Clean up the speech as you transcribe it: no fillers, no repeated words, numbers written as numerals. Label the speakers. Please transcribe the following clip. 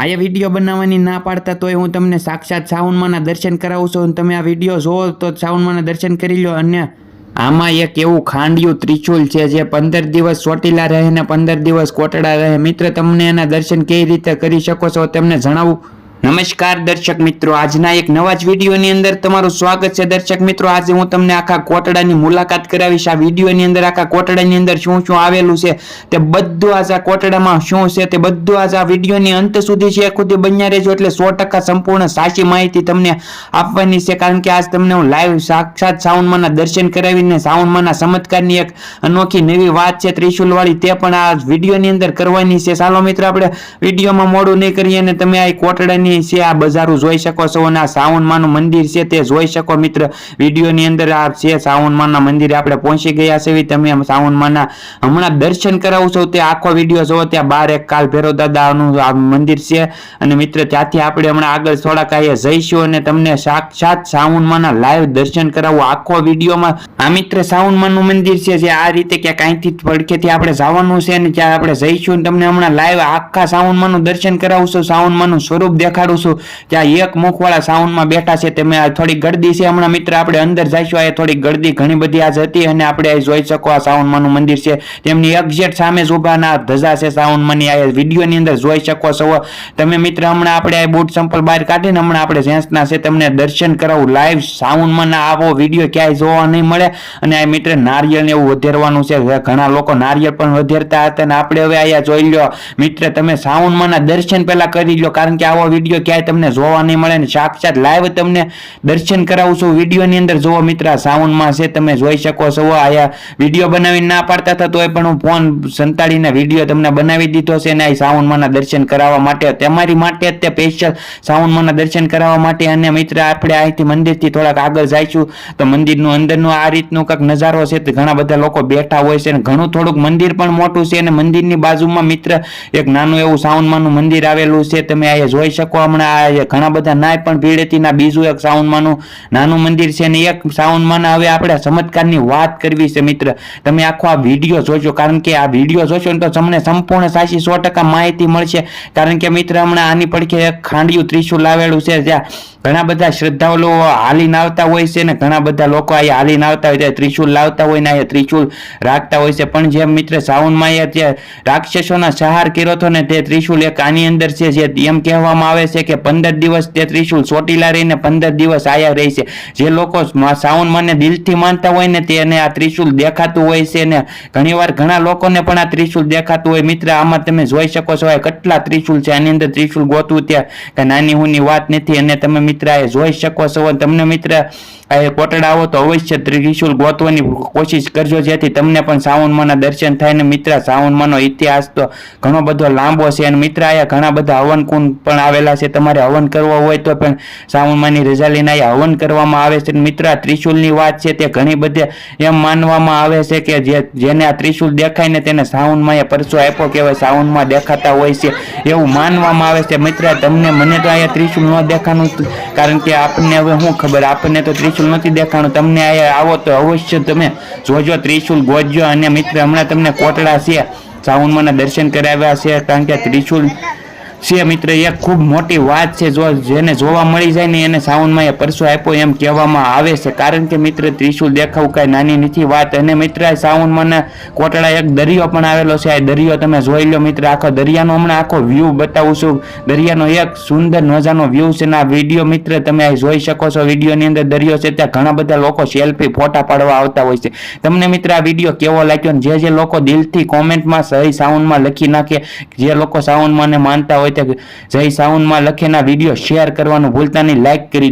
Speaker 1: આ વિડીયો બનાવવાની ના પાડતા તોય હું તમને સાક્ષાત સાવનમાના દર્શન કરાવું છું. તમે આ વિડીયો જોવો તો સાવનમાના દર્શન કરી લો. અને આમાં એક એવું ખાંડિયું ત્રિશુલ છે જે 15 દિવસ ચોટીલા રહે ને 15 દિવસ કોટડા રહે. મિત્ર, તમને એના દર્શન કેવી રીતે કરી શકો છો તમને જણાવું. નમસ્કાર દર્શક મિત્રો, આજના એક નવા જ વિડીયોની અંદર તમારું સ્વાગત છે. દર્શક મિત્રો, આજે હું તમને આખા કોટડાની મુલાકાત કરાવીશ. આ વિડીયોની અંદર આખા કોટડાની અંદર શું શું આવેલું છે તે બધું આજ આ કોટડામાં શું છે તે બધું આજ આ વિડીયોની અંત સુધી છે ખુદ બન્યા રહેજો. એટલે 100% સંપૂર્ણ સાચી માહિતી તમને આપવાની છે, કારણ કે આજ તમને હું લાઈવ સાક્ષાત સાવનમાના દર્શન કરાવીને સાવનમાના ચમત્કારની એક અનોખી નવી વાત છે ત્રિશુલ વાળી, તે પણ આ વિડીયોની અંદર કરવાની છે. ચાલો મિત્રો, આપણે વિડીયોમાં મોડું નહીં કરીએ અને તમે આ કોટડાની છે આ બજારો જોઈ શકો છો અને આ સાવનમાનું મંદિર છે તે જોઈ શકો. મિત્ર, વિડીયોની અંદર આ છે સાવનમાના મંદિરે આપણે પહોંચી ગયા છે. તમે સાવનમાના હમણાં દર્શન કરાવું છો તે આખો વિડીયો જોવો. ત્યાં બાર એક કાલ ભૈરવ દાદાનું આ મંદિર છે અને મિત્ર ત્યાંથી આપણે હમણાં આગળ થોડાક અહીંયા જઈશું અને તમને સાક્ષાત સાવનમાના લાઈવ દર્શન કરાવું આખો વિડીયોમાં. આ મિત્ર સાવનમાનું મંદિર છે જે આ રીતે ક્યાંક અહીંથી પડખેથી આપણે જવાનું છે અને ત્યાં આપણે જઈશું. તમને હમણાં લાઈવ આખા સાવનમાનું દર્શન કરાવું છું, સાવનમાનું સ્વરૂપ દેખાડું છું. ત્યાં એક મુખવાળા સાવનમાં બેઠા છે. તમે થોડી ગળદી છે હમણાં મિત્ર આપણે અંદર જઈશું. આ થોડી ગળદી ઘણી બધી આજ હતી અને આપણે અહીં જોઈ શકો આ સાવનમાનું મંદિર છે. તેમની એક્ઝેક્ટ સામે જ ઉભાના ધજા છે સાવનમાની. આ વિડીયોની અંદર જોઈ શકો છો તમે. મિત્ર, હમણાં આપણે બૂટ સંપલ બહાર કાઢીને હમણાં આપણે જેન્ટ્સના છે તમને દર્શન કરાવું લાઈવ સાવનમાના. આવો વિડીયો ક્યાંય જોવા નહીં મળે. અને આ મિત્ર નારિયેળ એવું વધેરવાનું છે. ઘણા લોકો નારિયેળ પણ વધેરતા હતા અને આપણે હવે અહીંયા જોઈ લો. મિત્ર, તમે સાવનમાના દર્શન પહેલા કરી લો, કારણ કે આવો વિડીયો ક્યાંય તમને જોવા નહીં મળે ને સાક્ષાત લાઈવ તમને દર્શન કરાવું છું. વિડીયોની અંદર જોવો મિત્ર, સાવનમાં છે તમે જોઈ શકો છો. આયા વિડીયો બનાવી ના પાડતા હતા તોય પણ હું ફોન સંતાડીને વિડીયો તમને બનાવી દીધો છે. અને આ સાવનમાના દર્શન કરાવવા માટે તમારી માટે તે સ્પેશિયલ સાવનમાના દર્શન કરાવવા માટે. અને મિત્ર, આપણે અહીંથી મંદિરથી થોડાક આગળ જઈશું તો મંદિરનું અંદરનું આ રીતનું કંઈક નજારો છે. ઘણા બધા લોકો બેઠા હોય છે અને ઘણું થોડુંક મંદિર પણ મોટું છે અને મંદિરની બાજુમાં મિત્ર એક નાનું એવું સાવનમાનું મંદિર આવેલું છે. તમે અહીંયા જોઈ શકો. હમણાં ઘણા બધા નાય પણ ભીડ હતી ના બીજું એક સાવનમાનું નાનું મંદિર છે અને એક સાવનમાના હવે આપણે ચમત્કારની વાત કરવી છે. મિત્ર, તમે આખો આ વિડીયો જોજો, કારણ કે આ વિડીયો જોશો ને તો તમને સંપૂર્ણ સાચી 100% માહિતી મળશે. કારણ કે મિત્ર, હમણાં આની પડખે એક ખાંડિયું ત્રિશુલ આવેલું છે જ્યાં ઘણા બધા શ્રદ્ધાળુઓ હાલીને આવતા હોય છે ને ઘણા બધા લોકો અહીંયા હાલીને આવતા હોય ત્રિશુલ લાવતા હોય ને અહીંયા ત્રિશુલ રાખતા હોય છે. પણ જે મિત્ર સાવનમાં જે રાક્ષસોના સંહાર કર્યો હતો ને તે ત્રિશુલ એક આની અંદર છે. જે એમ કહેવામાં આવે છે કે 15 દિવસ તે ત્રિશુલ ચોટીલા રહીને 15 દિવસ આયા રહી છે. જે લોકો સાવનમાને દિલથી માનતા હોય ને તેને આ ત્રિશુલ દેખાતું હોય છે ને ઘણીવાર ઘણા લોકોને પણ આ ત્રિશુલ દેખાતું હોય. મિત્ર, આમાં તમે જોઈ શકો છો કેટલા ત્રિશુલ છે. આની અંદર ત્રિશુલ ગોતવું ત્યાં કે નાની હુની વાત નથી. અને તમે મિત્ર આ જોઈ શકો છો. તમને મિત્ર આ કોટડા આવો તો અવશ્ય ત્રિશુલ ગોતવાની કોશિશ કરજો, જેથી તમને પણ સાવનમાના દર્શન થાય. ને મિત્ર, સાવનમાનો ઇતિહાસ તો ઘણો બધો લાંબો છે અને મિત્ર અહીંયા ઘણા બધા હવન કુંડ પણ આવેલા છે. તમારે હવન કરવો હોય તો પણ સાવનમાની રજા લઈને અહીંયા હવન કરવામાં આવે છે. મિત્ર, આ ત્રિશુલની વાત છે તે ઘણી બધી એમ માનવામાં આવે છે કે જેને આ ત્રિશુલ દેખાય ને તેને સાવનમાં પરસો આપ્યો કહેવાય, સાવનમાં દેખાતા હોય છે એવું માનવામાં આવે છે. મિત્ર, તમને મને તો અહીંયા ત્રિશુલ ન દેખાનું, કારણ કે આપણને હવે શું ખબર, આપણને તો ત્રિશુલ નથી દેખાણું. તમને અહીંયા આવો તો અવશ્ય તમે જોજો, ત્રિશુલ ગોતજો. અને મિત્ર, હમણાં તમને કોટડા છે સાવનમાના દર્શન કરાવ્યા છે, કારણ કે ત્રિશુલ છે મિત્ર એક ખૂબ મોટી વાત છે. જો જેને જોવા મળી જાય ને એને સાવનમાં એ પરસો આપ્યો એમ કહેવામાં આવે છે. કારણ કે મિત્ર, ત્રિશુલ દેખાવું કાંઈ નાની નથી વાત. અને મિત્ર, સાવનમાં કોટડા એક દરિયો પણ આવેલો છે. આ દરિયો તમે જોઈ લો. મિત્ર, આખો દરિયાનો હમણાં આખો વ્યૂ બતાવું છું. દરિયાનો એક સુંદર મજાનો વ્યૂ છે. આ વિડીયો મિત્ર તમે આ જોઈ શકો છો. વિડીયોની અંદર દરિયો છે ત્યાં ઘણા બધા લોકો સેલ્ફી ફોટા પાડવા આવતા હોય છે. તમને મિત્ર આ વિડીયો કેવો લાગ્યો? જે લોકો દિલથી કોમેન્ટમાં જય સાવનમાં લખી નાખે, જે લોકો સાવનમાંને માનતા હોય જય સાવનમાં લખેના વિડીયો શેર કરવાનું ભૂલતા નહીં, લાઈક કરી